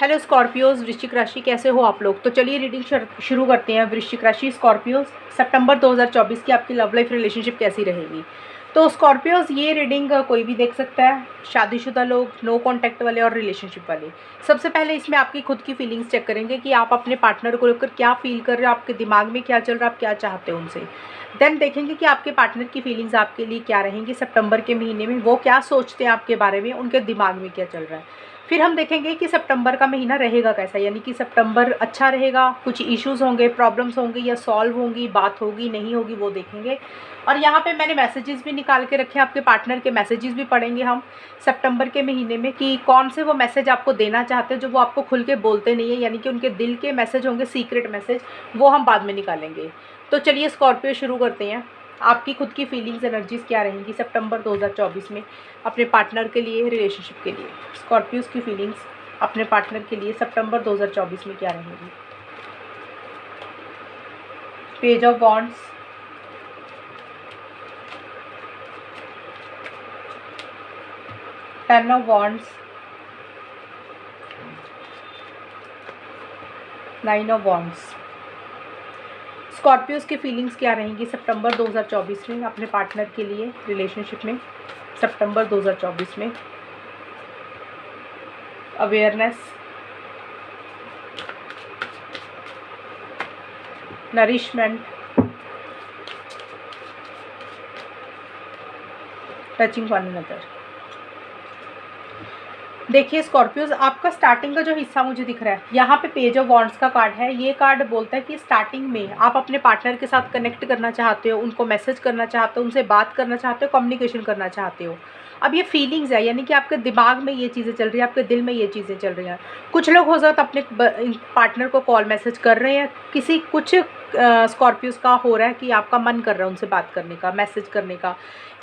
Hello Scorpios, वृश्चिक राशि, कैसे हो आप लोग। तो चलिए रीडिंग शुरू करते हैं। वृश्चिक राशि स्कॉर्पियोज, सितंबर 2024 की आपकी लव लाइफ रिलेशनशिप कैसी रहेगी। तो स्कॉर्पियोज, ये रीडिंग कोई भी देख सकता है, शादीशुदा लोग, नो कांटेक्ट वाले और रिलेशनशिप वाले। सबसे पहले इसमें आपकी खुद की फीलिंग्स चेक करेंगे कि आप अपने पार्टनर को लेकर क्या फील कर रहे हो, आपके दिमाग में क्या चल रहा है, आप क्या चाहते हो उनसे। देन देखेंगे कि आपके पार्टनर की फीलिंग्स आपके लिए क्या रहेंगी सितंबर के महीने में, वो क्या सोचते हैं आपके बारे में, उनके दिमाग में क्या चल रहा है। फिर हम देखेंगे कि सितंबर का महीना रहेगा कैसा, यानी कि सितंबर अच्छा रहेगा, कुछ इश्यूज होंगे, प्रॉब्लम्स होंगे या सॉल्व होंगी, बात होगी नहीं होगी, वो देखेंगे। और यहाँ पे मैंने मैसेजेस भी निकाल के रखे हैं, आपके पार्टनर के मैसेजेस भी पढ़ेंगे हम सितंबर के महीने में कि कौन से वो मैसेज आपको देना चाहते हैं जो वो आपको खुल के बोलते नहीं है, यानी कि उनके दिल के मैसेज होंगे, सीक्रेट मैसेज, वो हम बाद में निकालेंगे। तो चलिए स्कॉर्पियो शुरू करते हैं। आपकी खुद की फीलिंग्स, एनर्जीज क्या रहेंगी सितंबर 2024 में अपने पार्टनर के लिए, रिलेशनशिप के लिए। स्कॉर्पियोज की फीलिंग्स अपने पार्टनर के लिए सितंबर 2024 में क्या रहेंगी। Page of wands, ten of wands, nine of wands. Scorpios की फीलिंग्स क्या रहेंगी सितंबर 2024 में अपने पार्टनर के लिए, रिलेशनशिप में सितंबर 2024 में। Awareness, nourishment, touching one another. देखिए स्कॉर्पियोज, आपका स्टार्टिंग का जो हिस्सा मुझे दिख रहा है, यहाँ पे पेज ऑफ वॉन्ड्स का कार्ड है। ये कार्ड बोलता है कि स्टार्टिंग में आप अपने पार्टनर के साथ कनेक्ट करना चाहते हो, उनको मैसेज करना चाहते हो, उनसे बात करना चाहते हो, कम्युनिकेशन करना चाहते हो। अब ये फीलिंग्स है, यानी कि आपके दिमाग में ये चीज़ें चल रही है, आपके दिल में ये चीज़ें चल रही हैं। कुछ लोग हो सकता है अपने पार्टनर को कॉल मैसेज कर रहे हैं, किसी कुछ स्कॉर्पियोज का हो रहा है कि आपका मन कर रहा है उनसे बात करने का, मैसेज करने का,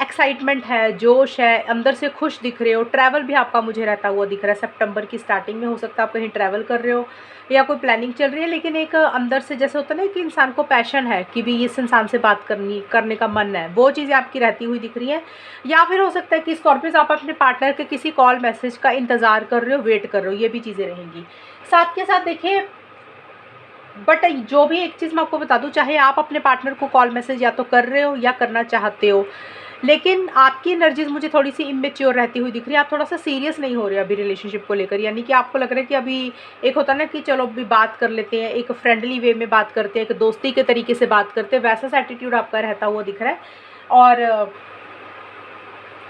एक्साइटमेंट है, जोश है, अंदर से खुश दिख रहे हो। ट्रैवल भी आपका मुझे रहता हुआ दिख रहा है सितंबर की स्टार्टिंग में। हो सकता है आप कहीं ट्रैवल कर रहे हो या कोई प्लानिंग चल रही है, लेकिन एक अंदर से जैसे होता है ना कि इंसान को पैशन है कि भी इस इंसान से बात करने का मन है, वो चीज़ें आपकी रहती हुई दिख रही है। या फिर हो सकता है कि स्कॉर्पियोज आप अपने पार्टनर के किसी कॉल मैसेज का इंतज़ार कर रहे हो, वेट कर रहे हो, ये भी चीज़ें रहेंगी साथ के साथ। देखिए बट जो भी एक चीज़ मैं आपको बता दूं, चाहे आप अपने पार्टनर को कॉल मैसेज या तो कर रहे हो या करना चाहते हो, लेकिन आपकी एनर्जीज मुझे थोड़ी सी इमेच्योर रहती हुई दिख रही है। आप थोड़ा सा सीरियस नहीं हो रहे अभी रिलेशनशिप को लेकर, यानी कि आपको लग रहा है कि अभी एक होता है ना कि चलो अभी बात कर लेते हैं, एक फ्रेंडली वे में बात करते हैं, एक दोस्ती के तरीके से बात करते हैं, वैसा सा एटीट्यूड आपका रहता हुआ दिख रहा है। और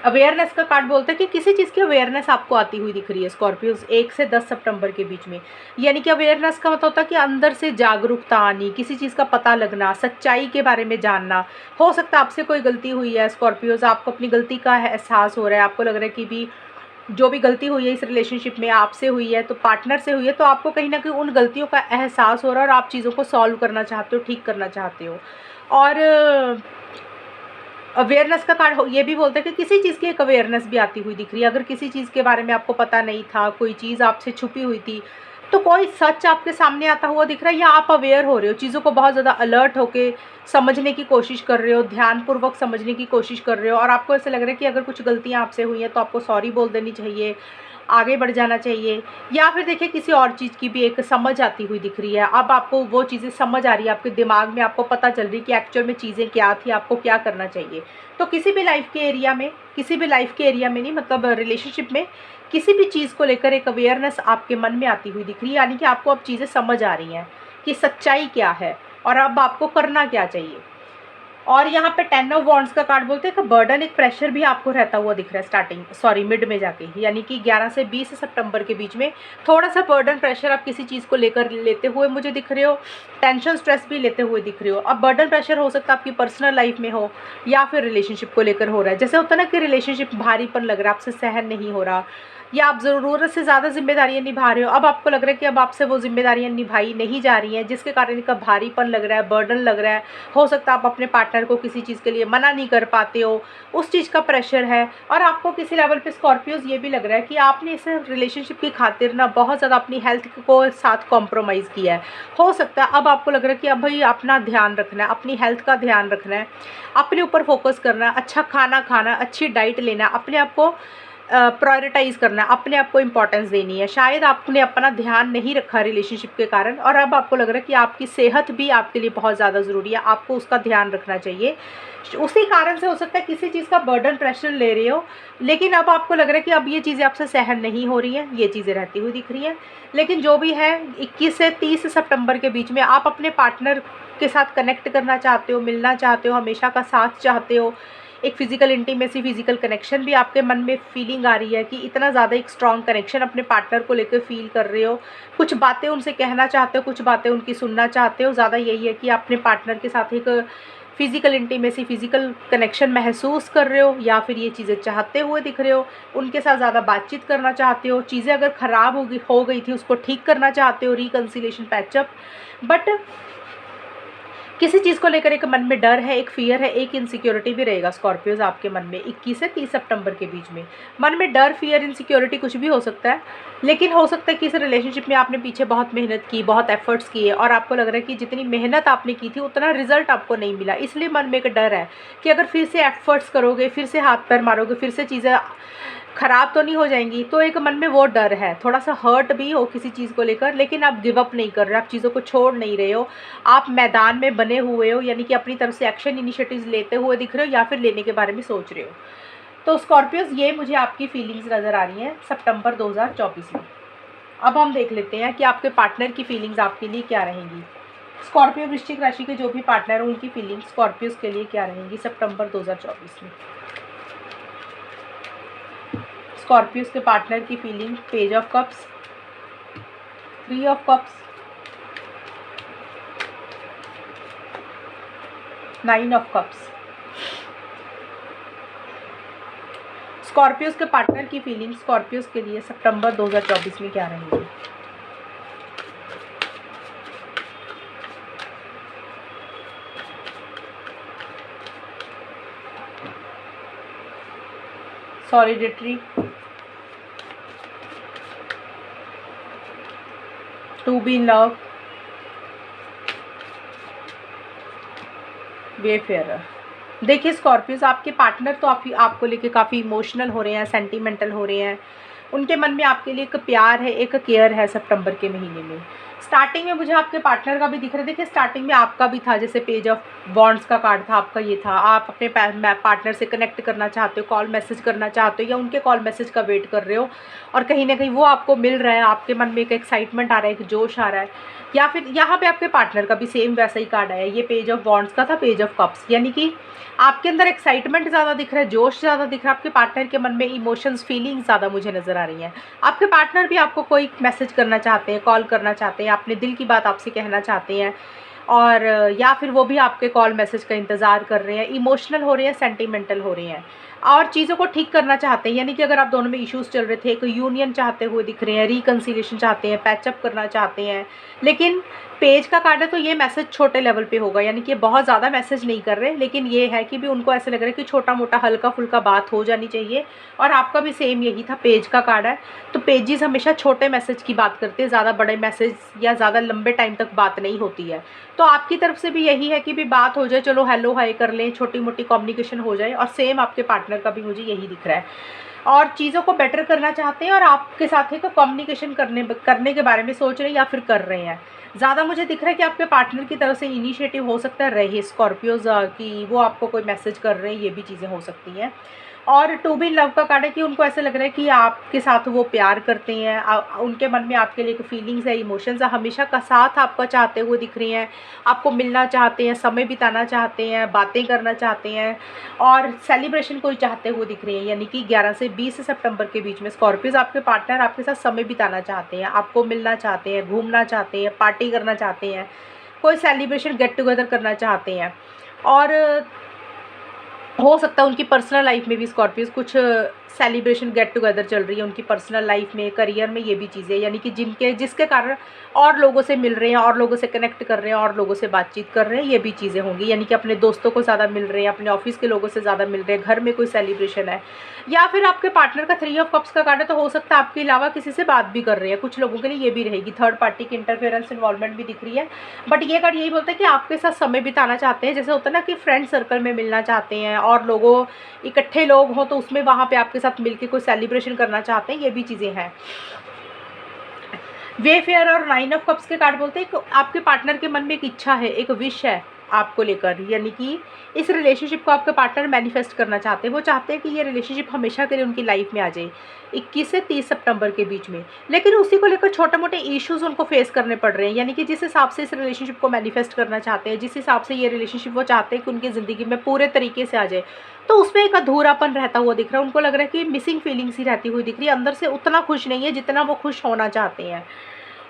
अवेयरनेस का कार्ड बोलता है कि किसी चीज़ की अवेयरनेस आपको आती हुई दिख रही है स्कॉर्पियोज 1 से 10 सितंबर के बीच में। यानी कि अवेयरनेस का मतलब होता है कि अंदर से जागरूकता आनी, किसी चीज़ का पता लगना, सच्चाई के बारे में जानना। हो सकता है आपसे कोई गलती हुई है स्कॉर्पियोज, आपको अपनी गलती का एहसास हो रहा है, आपको लग रहा है कि भी जो भी गलती हुई है इस रिलेशनशिप में, आपसे हुई है तो पार्टनर से हुई है, तो आपको कहीं ना कहीं उन गलतियों का एहसास हो रहा है और आप चीज़ों को सॉल्व करना चाहते हो, ठीक करना चाहते हो। और अवेयरनेस का कार्ड ये भी बोलता है कि किसी चीज़ की एक अवेयरनेस भी आती हुई दिख रही है। अगर किसी चीज़ के बारे में आपको पता नहीं था, कोई चीज़ आपसे छुपी हुई थी, तो कोई सच आपके सामने आता हुआ दिख रहा है, या आप अवेयर हो रहे हो, चीज़ों को बहुत ज़्यादा अलर्ट होकर समझने की कोशिश कर रहे हो, ध्यानपूर्वक समझने की कोशिश कर रहे हो। और आपको ऐसा लग रहा है कि अगर कुछ गलतियाँ आपसे हुई हैं तो आपको सॉरी बोल देनी चाहिए, आगे बढ़ जाना चाहिए। या फिर देखिए किसी और चीज़ की भी एक समझ आती हुई दिख रही है। अब आपको वो चीज़ें समझ आ रही है, आपके दिमाग में आपको पता चल रही है कि एक्चुअल में चीज़ें क्या थी, आपको क्या करना चाहिए। तो किसी भी लाइफ के एरिया में, किसी भी लाइफ के एरिया में नहीं, मतलब रिलेशनशिप में किसी भी चीज़ को लेकर एक अवेयरनेस आपके मन में आती हुई दिख रही है, यानी कि आपको अब चीज़ें समझ आ रही हैं कि सच्चाई क्या है और अब आपको करना क्या चाहिए। और यहाँ पे 10 ऑफ वॉन्ड्स का कार्ड बोलते हैं कि बर्डन, एक प्रेशर भी आपको रहता हुआ दिख रहा है मिड में जाके, यानी कि 11 से 20 सितंबर के बीच में थोड़ा सा बर्डन, प्रेशर आप किसी चीज़ को लेकर लेते हुए मुझे दिख रहे हो, टेंशन, स्ट्रेस भी लेते हुए दिख रहे हो। अब बर्डन, प्रेशर हो सकता है आपकी पर्सनल लाइफ में हो या फिर रिलेशनशिप को लेकर हो रहा है। जैसे होता है ना कि रिलेशनशिप भारीपन लग रहा है, आपसे सहन नहीं हो रहा, या आप ज़रूरत से ज़्यादा जिम्मेदारियां निभा रहे हो। अब आपको लग रहा है कि अब आपसे वो जिम्मेदारियां निभाई नहीं जा रही हैं, जिसके कारण इनका भारीपन लग रहा है, बर्डन लग रहा है। हो सकता है आप अपने पार्टनर को किसी चीज़ के लिए मना नहीं कर पाते हो, उस चीज़ का प्रेशर है। और आपको किसी लेवल पे स्कॉर्पियोज ये भी लग रहा है कि आपने इस रिलेशनशिप की खातिर ना बहुत ज़्यादा अपनी हेल्थ को साथ कॉम्प्रोमाइज़ किया है। हो सकता है अब आपको लग रहा है कि अब भाई अपना ध्यान रखना है, अपनी हेल्थ का ध्यान रखना है, अपने ऊपर फोकस करना है, अच्छा खाना खाना, अच्छी डाइट लेना, अपने आप को प्रायोरिटाइज़ करना है, अपने आप को इम्पोर्टेंस देनी है। शायद आपने अपना ध्यान नहीं रखा रिलेशनशिप के कारण और अब आपको लग रहा है कि आपकी सेहत भी आपके लिए बहुत ज़्यादा ज़रूरी है, आपको उसका ध्यान रखना चाहिए। उसी कारण से हो सकता है किसी चीज़ का बर्डन प्रेशर ले रहे हो, लेकिन अब आपको लग रहा है कि अब ये चीज़ें आपसे सहन नहीं हो रही हैं, ये चीज़ें रहती हुई दिख रही हैं। लेकिन जो भी है 21 से 30 सितंबर के बीच में आप अपने पार्टनर के साथ कनेक्ट करना चाहते हो, मिलना चाहते हो, हमेशा का साथ चाहते हो। एक फ़िज़िकल इंटीमेसी, फ़िज़िकल कनेक्शन भी आपके मन में फ़ीलिंग आ रही है कि इतना ज़्यादा एक स्ट्रॉन्ग कनेक्शन अपने पार्टनर को लेकर फ़ील कर रहे हो। कुछ बातें उनसे कहना चाहते हो, कुछ बातें उनकी सुनना चाहते हो। ज़्यादा यही है कि अपने पार्टनर के साथ एक फ़िज़िकल इंटीमेसी, फ़िज़िकल कनेक्शन महसूस कर रहे हो या फिर ये चीज़ें चाहते हुए दिख रहे हो। उनके साथ ज़्यादा बातचीत करना चाहते हो। चीज़ें अगर ख़राब हो गई थी उसको ठीक करना चाहते हो, रिकन्सिलिएशन, पैचअप। बट किसी चीज़ को लेकर एक मन में डर है, एक फ़ियर है, एक इनसिक्योरिटी भी रहेगा स्कॉर्पियोज़ आपके मन में 21 से 30 सितंबर के बीच में। मन में डर, फ़ियर, इनसिक्योरिटी कुछ भी हो सकता है, लेकिन हो सकता है कि इस रिलेशनशिप में आपने पीछे बहुत मेहनत की, बहुत एफ़र्ट्स किए और आपको लग रहा है कि जितनी मेहनत आपने की थी उतना रिज़ल्ट आपको नहीं मिला। इसलिए मन में एक डर है कि अगर फिर से एफ़र्ट्स करोगे, फिर से हाथ पैर मारोगे, फिर से चीज़ें ख़राब तो नहीं हो जाएंगी। तो एक मन में वो डर है, थोड़ा सा हर्ट भी हो किसी चीज़ को लेकर, लेकिन आप गिव अप नहीं कर रहे, आप चीज़ों को छोड़ नहीं रहे हो। आप मैदान में बने हुए हो, यानी कि अपनी तरफ से एक्शन इनिशिएटिव्स लेते हुए दिख रहे हो या फिर लेने के बारे में सोच रहे हो। तो स्कॉर्पियोज़, ये मुझे आपकी फीलिंग्स नज़र आ रही हैं सितंबर 2024 में। अब हम देख लेते हैं कि आपके पार्टनर की फीलिंग्स आपके लिए क्या रहेंगी। स्कॉर्पियो वृश्चिक राशि के जो भी पार्टनर हैं उनकी फीलिंग्स स्कॉर्पियोज़ के लिए क्या रहेंगी सितंबर 2024 में। स्कॉर्पियोज़ के पार्टनर की feeling, page of cups, 3 of cups, 9 of cups. Scorpios के पार्टनर की फीलिंग स्कॉर्पियोज़ के लिए सितंबर 2024 में क्या रहेंगी। Solidity, to be in love, welfare. देखिए स्कॉर्पियोज़, आपके पार्टनर तो आपको लेके काफ़ी इमोशनल हो रहे हैं, सेंटिमेंटल हो रहे हैं। उनके मन में आपके लिए एक प्यार है, एक केयर है सितंबर के महीने में। स्टार्टिंग में मुझे आपके पार्टनर का भी दिख रहा है। देखिए स्टार्टिंग में आपका भी था, जैसे पेज ऑफ वॉन्ड्स का कार्ड था, आपका ये था। आप अपने पार्टनर से कनेक्ट करना चाहते हो, कॉल मैसेज करना चाहते हो या उनके कॉल मैसेज का वेट कर रहे हो और कहीं ना कहीं वो आपको मिल रहा है, आपके मन में एक एक्साइटमेंट आ रहा है, एक जोश आ रहा है। या फिर यहाँ पे आपके पार्टनर का भी सेम वैसा ही कार्ड आया, ये पेज ऑफ वॉन्ड्स का था, पेज ऑफ कप्स, यानी कि आपके अंदर एक्साइटमेंट ज़्यादा दिख रहा है, जोश ज़्यादा दिख रहा है। आपके पार्टनर के मन में इमोशंस, फीलिंग्स ज़्यादा मुझे नज़र आ रही हैं। आपके पार्टनर भी आपको कोई मैसेज करना चाहते हैं, कॉल करना चाहते हैं, अपने दिल की बात आपसे कहना चाहते हैं और या फिर वो भी आपके कॉल मैसेज का इंतज़ार कर रहे हैं, इमोशनल हो रहे हैं, सेंटिमेंटल हो रहे हैं और चीज़ों को ठीक करना चाहते हैं। यानी कि अगर आप दोनों में इश्यूज़ चल रहे थे, एक यूनियन चाहते हुए दिख रहे हैं, रिकन्सिलिएशन चाहते हैं, पैचअप करना चाहते हैं। लेकिन पेज का कार्ड है तो ये मैसेज छोटे लेवल पे होगा, यानी कि बहुत ज़्यादा मैसेज नहीं कर रहे, लेकिन ये है कि भी उनको ऐसे लग रहा है कि छोटा मोटा हल्का फुल्का बात हो जानी चाहिए। और आपका भी सेम यही था, पेज का कार्ड है तो पेजेस हमेशा छोटे मैसेज की बात करते हैं, ज़्यादा बड़े मैसेज या ज़्यादा लंबे टाइम तक बात नहीं होती है। तो आपकी तरफ से भी यही है कि भी बात हो जाए, चलो हेलो हाय कर लें, छोटी मोटी कम्युनिकेशन हो जाए। और सेम आपके पार्टनर का भी मुझे यही दिख रहा है और चीज़ों को बेटर करना चाहते हैं और आपके साथ एक कम्युनिकेशन करने के बारे में सोच रहे हैं या फिर कर रहे हैं। ज़्यादा मुझे दिख रहा है कि आपके पार्टनर की तरफ से इनिशिएटिव हो सकता है रहे स्कॉर्पियोज़ कि वो आपको कोई मैसेज कर रहे हैं, ये भी चीज़ें हो सकती हैं। और टू बी लव का कार्ड है कि उनको ऐसा लग रहा है कि आपके साथ वो प्यार करते हैं, उनके मन में आपके लिए एक फीलिंग्स है, इमोशंस है, हमेशा का साथ आपका चाहते हुए दिख रही हैं, आपको मिलना चाहते हैं, समय बिताना चाहते हैं, बातें करना चाहते हैं और सेलिब्रेशन कोई चाहते हुए दिख रही हैं। यानी कि 11 से 20 सितंबर के बीच में स्कॉर्पियोज़ आपके पार्टनर आपके साथ समय बिताना चाहते हैं, आपको मिलना चाहते हैं, घूमना चाहते हैं, पार्टी करना चाहते हैं, कोई सेलिब्रेशन गेट टुगेदर करना चाहते हैं। और हो सकता है उनकी पर्सनल लाइफ में भी स्कॉर्पियोज़ कुछ सेलिब्रेशन गेट टुगेदर चल रही है उनकी पर्सनल लाइफ में, करियर में, ये भी चीज़ें यानी कि जिसके कारण और लोगों से मिल रहे हैं, और लोगों से कनेक्ट कर रहे हैं, और लोगों से बातचीत कर रहे हैं, ये भी चीज़ें होंगी। यानी कि अपने दोस्तों को ज़्यादा मिल रहे हैं, अपने ऑफिस के लोगों से ज़्यादा मिल रहे हैं, घर में कोई सेलिब्रेशन है। या फिर आपके पार्टनर का 3 ऑफ कप्स का कार्ड है तो हो सकता है आपके अलावा किसी से बात भी कर रहे हैं। कुछ लोगों के लिए ये भी रहेगी, थर्ड पार्टी की इंटरफेरेंस, इन्वॉल्वमेंट भी दिख रही है। बट ये कार्ड यही बोलता है कि आपके साथ समय बिताना चाहते हैं, जैसे होता है ना कि फ्रेंड सर्कल में मिलना चाहते हैं और लोगों इकट्ठे लोग हों तो उसमें वहाँ पे आपके साथ मिलके कोई सेलिब्रेशन करना चाहते हैं, ये भी चीज़ें हैं। वेफेयर और 9 ऑफ कप्स के कार्ड बोलते हैं कि आपके पार्टनर के मन में एक इच्छा है, एक विश है आपको लेकर, यानी कि इस रिलेशनशिप को आपके पार्टनर मैनिफेस्ट करना चाहते हैं। वो चाहते हैं कि ये रिलेशनशिप हमेशा के लिए उनकी लाइफ में आ जाए 21 से 30 सितंबर के बीच में। लेकिन उसी को लेकर छोटे मोटे इश्यूज़ उनको फेस करने पड़ रहे हैं, यानी कि जिस हिसाब से इस रिलेशनशिप को मैनिफेस्ट करना चाहते हैं, जिस हिसाब से ये रिलेशनशिप वो चाहते हैं कि उनकी ज़िंदगी में पूरे तरीके से आ जाए, तो उसमें एक अधूरापन रहता हुआ दिख रहा है। उनको लग रहा है कि मिसिंग फीलिंग्स ही रहती हुई दिख रही है, अंदर से उतना खुश नहीं है जितना वो खुश होना चाहते हैं।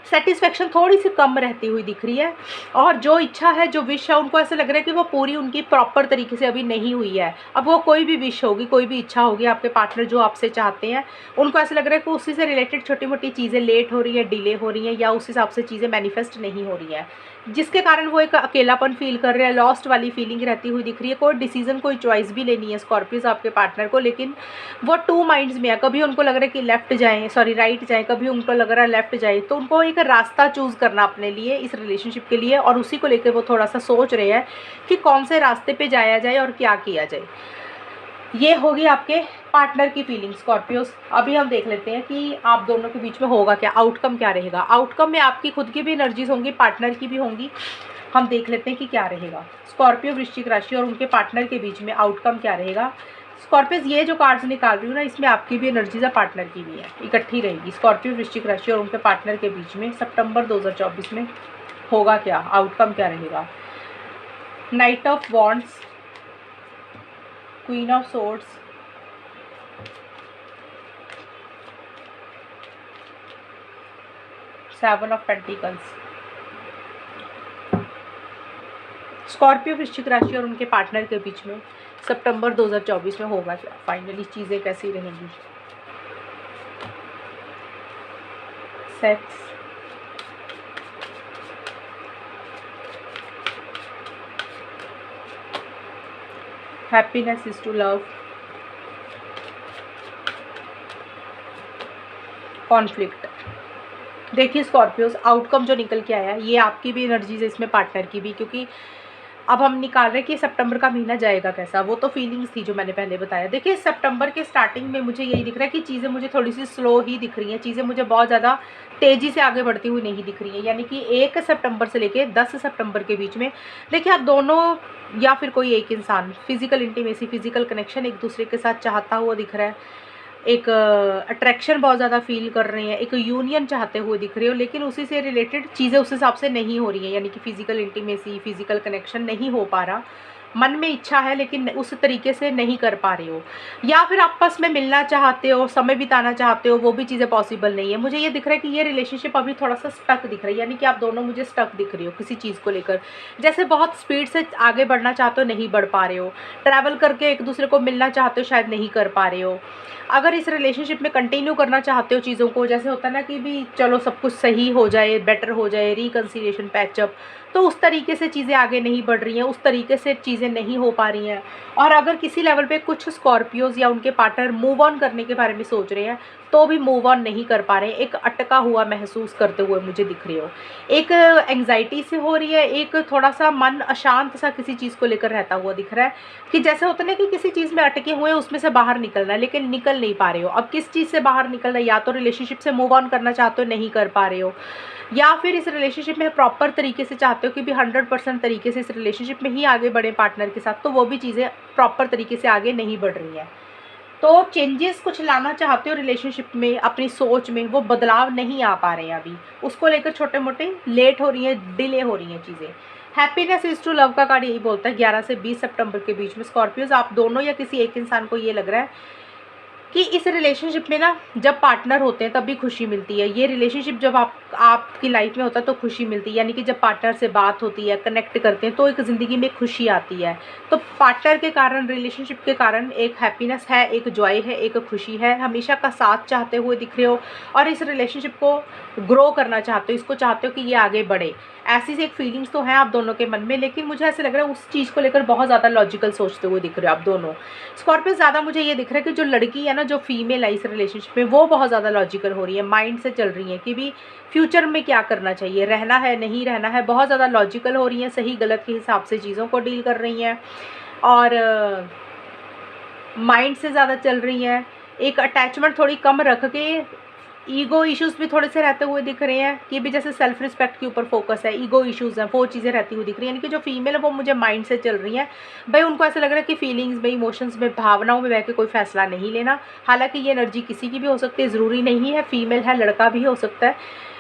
सेटिस्फेक्शन थोड़ी सी कम रहती हुई दिख रही है, और जो इच्छा है, जो विश है, उनको ऐसा लग रहा है कि वो पूरी उनकी प्रॉपर तरीके से अभी नहीं हुई है। अब वो कोई भी विश होगी, कोई भी इच्छा होगी, आपके पार्टनर जो आपसे चाहते हैं, उनको ऐसा लग रहा है कि उसी से रिलेटेड छोटी मोटी चीज़ें लेट हो रही है, डिले हो रही हैं, या उस हिसाब से चीज़ें मैनिफेस्ट नहीं हो रही हैं, जिसके कारण वो एक अकेलापन फील कर रहे हैं, लॉस्ट वाली फीलिंग रहती हुई दिख रही है। कोई डिसीजन, कोई चॉइस भी लेनी है स्कॉर्पियोज आपके पार्टनर को, लेकिन वो टू माइंड्स में है। कभी उनको लग रहा है कि लेफ्ट जाएं, सॉरी राइट जाएं, कभी उनको लग रहा है लेफ्ट जाए। तो उनको एक रास्ता चूज़ करना अपने लिए, इस रिलेशनशिप के लिए, और उसी को लेकर वो थोड़ा सा सोच रहे हैं कि कौन से रास्ते पे जाया जाए और क्या किया जाए। ये होगी आपके पार्टनर की फीलिंग स्कॉर्पियोज। अभी हम देख लेते हैं कि आप दोनों के बीच में होगा क्या, आउटकम क्या रहेगा। आउटकम में आपकी खुद की भी एनर्जीज होंगी, पार्टनर की भी होंगी। हम देख लेते हैं कि क्या रहेगा स्कॉर्पियो वृश्चिक राशि और उनके पार्टनर के बीच में आउटकम क्या रहेगा। स्कॉर्पियोज, ये जो कार्ड्स निकाल रही हूँ ना, इसमें आपकी भी एनर्जीज है, पार्टनर की भी है, इकट्ठी रहेगी। स्कॉर्पियो वृश्चिक राशि और उनके पार्टनर के बीच में सितंबर 2024 में होगा क्या, आउटकम क्या रहेगा। Night of wands, queen of swords, seven of pentacles. Scorpio वृश्चिक राशि और उनके पार्टनर के बीच में सितंबर 2024 में होगा क्या, फाइनली चीज़ें कैसी रहेंगी। Sex, happiness is to love, conflict. देखिए स्कॉर्पियोज, आउटकम जो निकल के आया, ये आपकी भी एनर्जीज है इसमें, पार्टनर की भी, क्योंकि अब हम निकाल रहे हैं कि सितंबर का महीना जाएगा कैसा। वो तो फीलिंग्स थी जो मैंने पहले बताया। देखिए सितंबर के स्टार्टिंग में मुझे यही दिख रहा है कि चीज़ें मुझे थोड़ी सी स्लो ही दिख रही हैं, चीज़ें मुझे बहुत ज़्यादा तेज़ी से आगे बढ़ती हुई नहीं दिख रही हैं। यानी कि 1 सितंबर से लेके 10 सितंबर के बीच में देखिए आप दोनों या फिर कोई एक इंसान फिजिकल इंटीमेसी, फिजिकल कनेक्शन एक दूसरे के साथ चाहता हुआ दिख रहा है, एक अट्रैक्शन बहुत ज़्यादा फील कर रहे हैं, एक यूनियन चाहते हुए दिख रहे हो, लेकिन उसी से रिलेटेड चीज़ें उस हिसाब से नहीं हो रही हैं। यानी कि फिजिकल इंटीमेसी, फिजिकल कनेक्शन नहीं हो पा रहा। मन में इच्छा है लेकिन उस तरीके से नहीं कर पा रहे हो, या फिर आपस में मिलना चाहते हो, समय बिताना चाहते हो, वो भी चीज़ें पॉसिबल नहीं है। मुझे ये दिख रहा है कि ये रिलेशनशिप अभी थोड़ा सा स्टक दिख रहा है, यानी कि आप दोनों मुझे स्टक दिख रही हो किसी चीज़ को लेकर। जैसे बहुत स्पीड से आगे बढ़ना चाहते हो, नहीं बढ़ पा रहे हो, ट्रैवल करके एक दूसरे को मिलना चाहते हो, शायद नहीं कर पा रहे हो। अगर इस रिलेशनशिप में कंटिन्यू करना चाहते हो चीज़ों को, जैसे होता है ना कि भी चलो सब कुछ सही हो जाए, बेटर हो जाए, रिकन्सिलिएशन, पैचअप, तो उस तरीके से चीज़ें आगे नहीं बढ़ रही हैं, उस तरीके से चीज़ें नहीं हो पा रही हैं। और अगर किसी लेवल पे कुछ स्कॉर्पियोज या उनके पार्टनर मूव ऑन करने के बारे में सोच रहे हैं, तो भी मूव ऑन नहीं कर पा रहे हैं, एक अटका हुआ महसूस करते हुए मुझे दिख रहे हो। एक एंग्जाइटी से हो रही है, एक थोड़ा सा मन अशांत सा किसी चीज़ को लेकर रहता हुआ दिख रहा है, कि जैसे होता है ना कि किसी चीज़ में अटके हुए हैं, उसमें से बाहर निकलना है लेकिन निकल नहीं पा रहे हो। अब किस चीज़ से बाहर निकलना है, या तो रिलेशनशिप से मूव ऑन करना चाहते हो, नहीं कर पा रहे हो, या फिर इस रिलेशनशिप में प्रॉपर तरीके से चाहते हो कि भी 100% तरीके से इस रिलेशनशिप में ही आगे बढ़े पार्टनर के साथ, तो वो भी चीज़ें प्रॉपर तरीके से आगे नहीं बढ़ रही हैं। तो चेंजेस कुछ लाना चाहते हो रिलेशनशिप में, अपनी सोच में, वो बदलाव नहीं आ पा रहे हैं अभी, उसको लेकर छोटे मोटे लेट हो रही हैं, डिले हो रही हैं चीज़ें। हैप्पीनेस इज टू लव का कार्ड यही बोलता है 11 से 20 सितंबर के बीच में स्कॉर्पियोज, आप दोनों या किसी एक इंसान को ये लग रहा है कि इस रिलेशनशिप में ना जब पार्टनर होते हैं तब भी खुशी मिलती है। ये रिलेशनशिप जब आपकी लाइफ में होता है तो खुशी मिलती है, यानी कि जब पार्टनर से बात होती है, कनेक्ट करते हैं, तो एक ज़िंदगी में खुशी आती है। तो पार्टनर के कारण, रिलेशनशिप के कारण एक हैप्पीनेस है, एक जॉय है, एक खुशी है, हमेशा का साथ चाहते हुए दिख रहे हो, और इस रिलेशनशिप को ग्रो करना चाहते हो, इसको चाहते हो कि ये आगे बढ़े। ऐसी सी एक फीलिंग्स तो हैं आप दोनों के मन में, लेकिन मुझे ऐसे लग रहा है उस चीज़ को लेकर बहुत ज़्यादा लॉजिकल सोचते हुए दिख रहे हो आप दोनों। स्कॉर्पियो ज़्यादा मुझे ये दिख रहा है कि जो लड़की है ना, जो फीमेल है इस रिलेशनशिप में, वो बहुत ज़्यादा लॉजिकल हो रही है, माइंड से चल रही है कि भी फ्यूचर में क्या करना चाहिए, रहना है, नहीं रहना है, बहुत ज़्यादा लॉजिकल हो रही हैं, सही गलत के हिसाब से चीज़ों को डील कर रही हैं। और माइंड से ज़्यादा चल रही हैं, एक अटैचमेंट थोड़ी कम रख के ईगो इश्यूज़ भी थोड़े से रहते हुए दिख रहे हैं कि भी जैसे सेल्फ रिस्पेक्ट के ऊपर फोकस है, ईगो इश्यूज़ हैं, वो चीज़ें रहती हुई दिख रही हैं। यानी कि जो फीमेल है वो मुझे माइंड से चल रही हैं, भाई उनको ऐसा लग रहा है कि फीलिंग्स में, इमोशंस में, भावनाओं में बह के कोई फैसला नहीं लेना। हालांकि ये एनर्जी किसी की भी हो सकती है, ज़रूरी नहीं है फीमेल है, लड़का भी हो सकता है,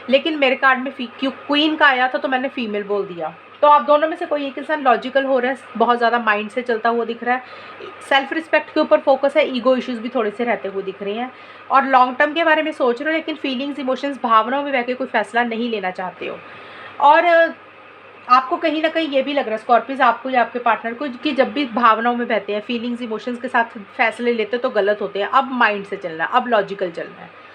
लेकिन मेरे कार्ड में क्वीन का आया था तो मैंने फीमेल बोल दिया। तो आप दोनों में से कोई एक इंसान लॉजिकल हो रहा है, बहुत ज़्यादा माइंड से चलता हुआ दिख रहा है, सेल्फ रिस्पेक्ट के ऊपर फोकस है, ईगो इश्यूज़ भी थोड़े से रहते हुए दिख रहे हैं, और लॉन्ग टर्म के बारे में सोच रहे हो, लेकिन फीलिंग्स, इमोशंस, भावनाओं में बह के कोई फैसला नहीं लेना चाहते हो। और आपको कहीं ना कहीं ये भी लग रहा है स्कॉर्पियोज, आपको या आपके पार्टनर को, कि जब भी भावनाओं में बहते हैं, फीलिंग्स, इमोशंस के साथ फैसले लेते तो गलत होते हैं। अब माइंड से चलना है, अब लॉजिकल चलना है।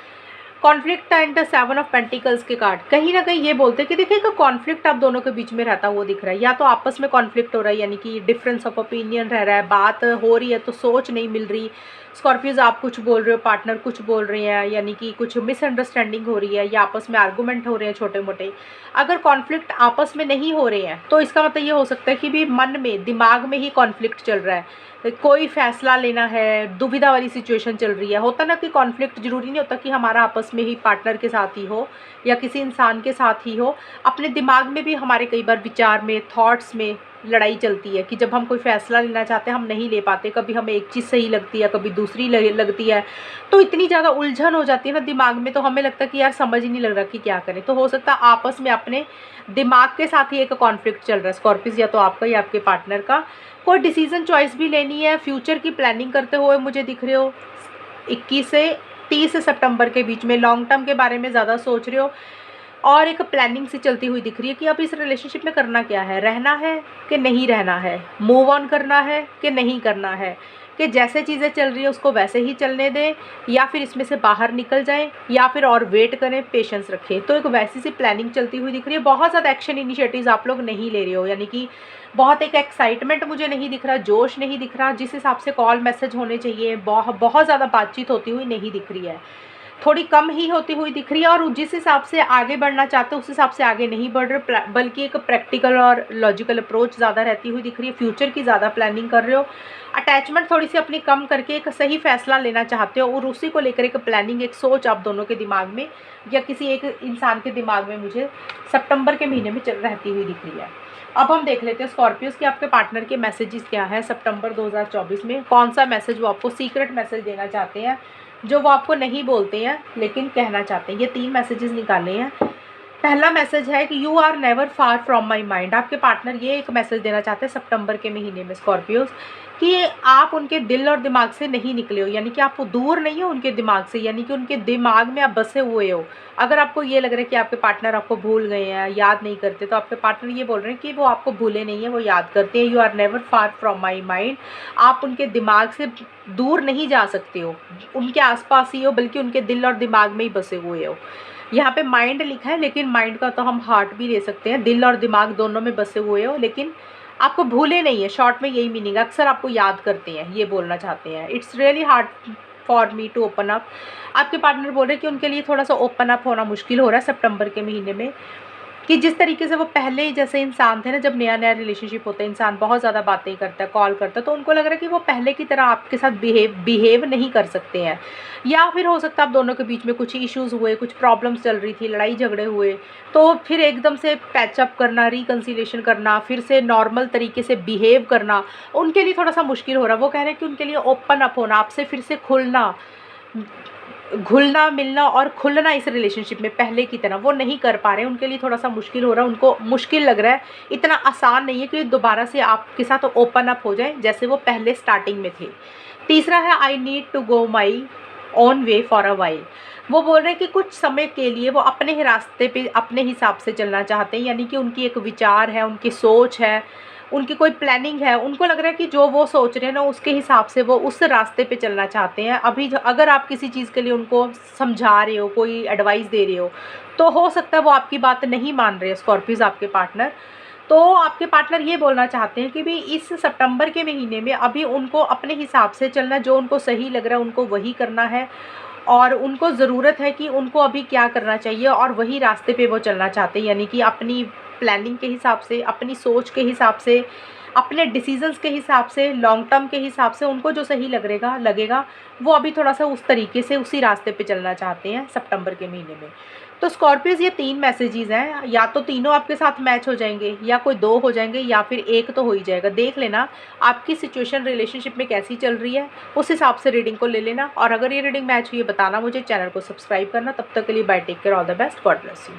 Conflict and the 7 of pentacles के कार्ड कहीं ना कहीं ये बोलते हैं कि देखिए कॉन्फ्लिक्ट आप दोनों के बीच में रहता हुआ दिख रहा है, या तो आपस में कॉन्फ्लिक्ट हो रहा है, यानी कि डिफरेंस ऑफ ओपिनियन रह रहा है, बात हो रही है तो सोच नहीं मिल रही। स्कॉर्पियोज आप कुछ बोल रहे हो, पार्टनर कुछ बोल रहे हैं, यानी कि कुछ मिसअंडरस्टैंडिंग हो रही है, या आपस में आर्गूमेंट हो रहे हैं छोटे मोटे। अगर कॉन्फ्लिक्ट आपस में नहीं हो रहे हैं तो इसका मतलब ये हो सकता है कि भी मन में, दिमाग में ही कॉन्फ्लिक्ट चल रहा है, कोई फैसला लेना है, दुविधा वाली सिचुएशन चल रही है। होता ना कि कॉन्फ्लिक्ट जरूरी नहीं होता कि हमारा आपस में ही, पार्टनर के साथ ही हो या किसी इंसान के साथ ही हो, अपने दिमाग में भी हमारे कई बार विचार में, थॉट्स में लड़ाई चलती है कि जब हम कोई फैसला लेना चाहते हैं हम नहीं ले पाते, कभी हमें एक चीज़ सही लगती है, कभी दूसरी लगती है, तो इतनी ज़्यादा उलझन हो जाती है ना दिमाग में, तो हमें लगता है कि यार समझ ही नहीं लग रहा कि क्या करें। तो हो सकता है आपस में अपने दिमाग के साथ ही एक कॉन्फ्लिक्ट चल रहा है स्कॉर्पियोज, या तो आपका या आपके पार्टनर का। कोई डिसीजन चॉइस भी लेनी है, फ्यूचर की प्लानिंग करते हुए मुझे दिख रहे हो 21 से 30 सितंबर के बीच में, लॉन्ग टर्म के बारे में ज़्यादा सोच रहे हो, और एक प्लानिंग सी चलती हुई दिख रही है कि अब इस रिलेशनशिप में करना क्या है, रहना है कि नहीं रहना है, मूव ऑन करना है कि नहीं करना है, कि जैसे चीज़ें चल रही है उसको वैसे ही चलने दें, या फिर इसमें से बाहर निकल जाएं, या फिर और वेट करें, पेशेंस रखें। तो एक वैसी सी प्लानिंग चलती हुई दिख रही है। बहुत ज़्यादा एक्शन इनिशिएटिव्स आप लोग नहीं ले रहे हो, यानी कि बहुत एक एक्साइटमेंट मुझे नहीं दिख रहा, जोश नहीं दिख रहा, जिस हिसाब से कॉल मैसेज होने चाहिए, बहुत ज़्यादा बातचीत होती हुई नहीं दिख रही है, थोड़ी कम ही होती हुई दिख रही है। और जिस हिसाब से आगे बढ़ना चाहते हो उस हिसाब से आगे नहीं बढ़ रहे, बल्कि एक प्रैक्टिकल और लॉजिकल अप्रोच ज़्यादा रहती हुई दिख रही है, फ्यूचर की ज़्यादा प्लानिंग कर रहे हो, अटैचमेंट थोड़ी सी अपनी कम करके एक सही फैसला लेना चाहते हो, और उसी को लेकर एक प्लानिंग, एक सोच आप दोनों के दिमाग में या किसी एक इंसान के दिमाग में मुझे सितंबर के महीने में रहती हुई दिख रही है। अब हम देख लेते हैं स्कॉर्पियोज के आपके पार्टनर के मैसेजेस क्या है सितंबर 2024 में, कौन सा मैसेज वो आपको सीक्रेट मैसेज देना चाहते हैं, जो वो आपको नहीं बोलते हैं लेकिन कहना चाहते हैं। ये 3 मैसेजेस निकाले हैं। पहला मैसेज है कि you are never far from my mind. आपके पार्टनर ये एक मैसेज देना चाहते हैं सितंबर के महीने में स्कॉर्पियोज, कि आप उनके दिल और दिमाग से नहीं निकले हो, यानी कि आप दूर नहीं हो उनके दिमाग से, यानी कि उनके दिमाग में आप बसे हुए हो। अगर आपको ये लग रहा है कि आपके पार्टनर आपको भूल गए हैं, याद नहीं करते, तो आपके पार्टनर ये बोल रहे हैं कि वो आपको भूले नहीं है, वो याद करते हैं। You are never far from my mind. आप उनके दिमाग से दूर नहीं जा सकते हो, उनके आसपास ही हो, बल्कि उनके दिल और दिमाग में ही बसे हुए हो। यहाँ पे माइंड लिखा है, लेकिन माइंड का तो हम हार्ट भी ले सकते हैं, दिल और दिमाग दोनों में बसे हुए हो, लेकिन आपको भूले नहीं है। शॉर्ट में यही मीनिंग, अक्सर आपको याद करते हैं, ये बोलना चाहते हैं। It's really hard for me to open up. आपके पार्टनर बोल रहे हैं कि उनके लिए थोड़ा सा ओपन अप होना मुश्किल हो रहा है सितंबर के महीने में, कि जिस तरीके से वो पहले जैसे इंसान थे ना, जब नया नया रिलेशनशिप होता है, इंसान बहुत ज़्यादा बातें करता है, कॉल करता है, तो उनको लग रहा है कि वो पहले की तरह आपके साथ बिहेव नहीं कर सकते हैं। या फिर हो सकता है आप दोनों के बीच में कुछ इश्यूज़ हुए, कुछ प्रॉब्लम्स चल रही थी, लड़ाई झगड़े हुए, तो फिर एकदम से पैचअप करना, रिकन्सिलेशन करना, फिर से नॉर्मल तरीके से बिहेव करना उनके लिए थोड़ा सा मुश्किल हो रहा है। वो कह रहे हैं कि उनके लिए ओपन अप होना, आपसे फिर से खुलना, घुलना मिलना और खुलना इस रिलेशनशिप में पहले की तरह वो नहीं कर पा रहे हैं, उनके लिए थोड़ा सा मुश्किल हो रहा है, उनको मुश्किल लग रहा है, इतना आसान नहीं है कि दोबारा से आपके साथ ओपन अप हो जाए जैसे वो पहले स्टार्टिंग में थे। तीसरा है I need to go my own way for a while. वो बोल रहे हैं कि कुछ समय के लिए वो अपने ही रास्ते पे अपने हिसाब से चलना चाहते हैं, यानी कि उनकी एक विचार है, उनकी सोच है, उनकी कोई प्लानिंग है, उनको लग रहा है कि जो वो सोच रहे हैं ना उसके हिसाब से वो उस रास्ते पे चलना चाहते हैं। अभी अगर आप किसी चीज़ के लिए उनको समझा रहे हो, कोई एडवाइस दे रहे हो, तो हो सकता है वो आपकी बात नहीं मान रहे हैं स्कॉर्पियोज आपके पार्टनर। तो आपके पार्टनर ये बोलना चाहते हैं कि भी इस सितंबर के महीने में अभी उनको अपने हिसाब से चलना, जो उनको सही लग रहा है उनको वही करना है, और उनको ज़रूरत है कि उनको अभी क्या करना चाहिए और वही रास्ते पे वो चलना चाहते हैं, यानी कि अपनी प्लानिंग के हिसाब से, अपनी सोच के हिसाब से, अपने डिसीजंस के हिसाब से, लॉन्ग टर्म के हिसाब से उनको जो सही लगेगा वो अभी थोड़ा सा उस तरीके से उसी रास्ते पे चलना चाहते हैं सितंबर के महीने में। तो स्कॉर्पियोज ये 3 मैसेजेस हैं, या तो तीनों आपके साथ मैच हो जाएंगे, या कोई 2 हो जाएंगे, या फिर एक तो हो ही जाएगा। देख लेना आपकी सिचुएशन रिलेशनशिप में कैसी चल रही है, उस हिसाब से रीडिंग को ले लेना। और अगर ये रीडिंग मैच हुई है बताना मुझे, चैनल को सब्सक्राइब करना। तब तक के लिए bye, take care, all the best, God bless you.